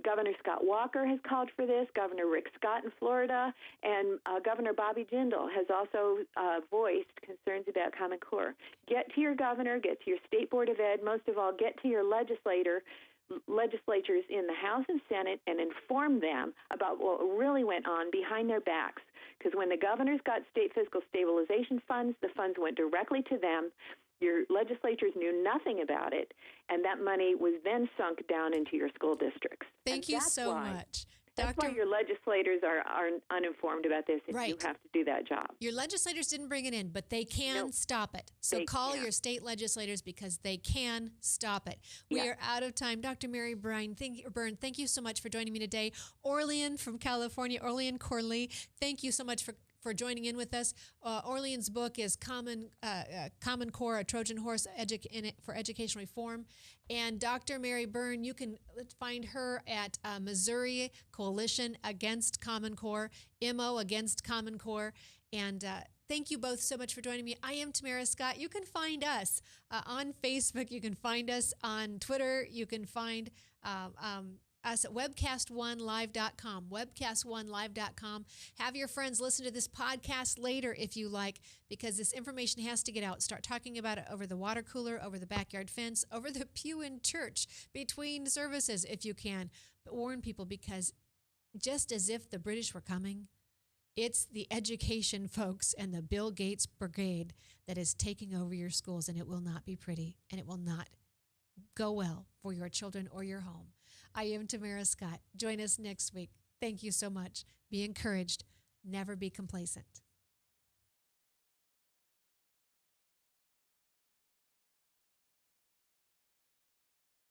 Governor Scott Walker has called for this, Governor Rick Scott in Florida, and Governor Bobby Jindal has also voiced concerns about Common Core. Get to your governor, get to your State Board of Ed, most of all, get to your legislators in the House and Senate and inform them about what really went on behind their backs. Because when the governors got state fiscal stabilization funds, the funds went directly to them. Your legislatures knew nothing about it, and that money was then sunk down into your school districts. Thank you so much. That's why your legislators are uninformed about this, and you have to do that job. Your legislators didn't bring it in, but they can stop it. So call your state legislators because they can stop it. We are out of time. Dr. Mary Byrne, thank you so much for joining me today. Orlean from California, Orlean Corley, thank you so much for joining in with us. Orlean's book is Common Core, A Trojan Horse for Educational Reform. And Dr. Mary Byrne, you can find her at Missouri Coalition Against Common Core, MO Against Common Core. And thank you both so much for joining me. I am Tamara Scott. You can find us on Facebook. You can find us on Twitter. You can find us at webcast1live.com, webcast1live.com. Have your friends listen to this podcast later if you like, because this information has to get out. Start talking about it over the water cooler, over the backyard fence, over the pew in church, between services if you can. But warn people, because just as if the British were coming, it's the education folks and the Bill Gates brigade that is taking over your schools, and it will not be pretty, and it will not go well for your children or your home. I am Tamara Scott. Join us next week. Thank you so much. Be encouraged. Never be complacent.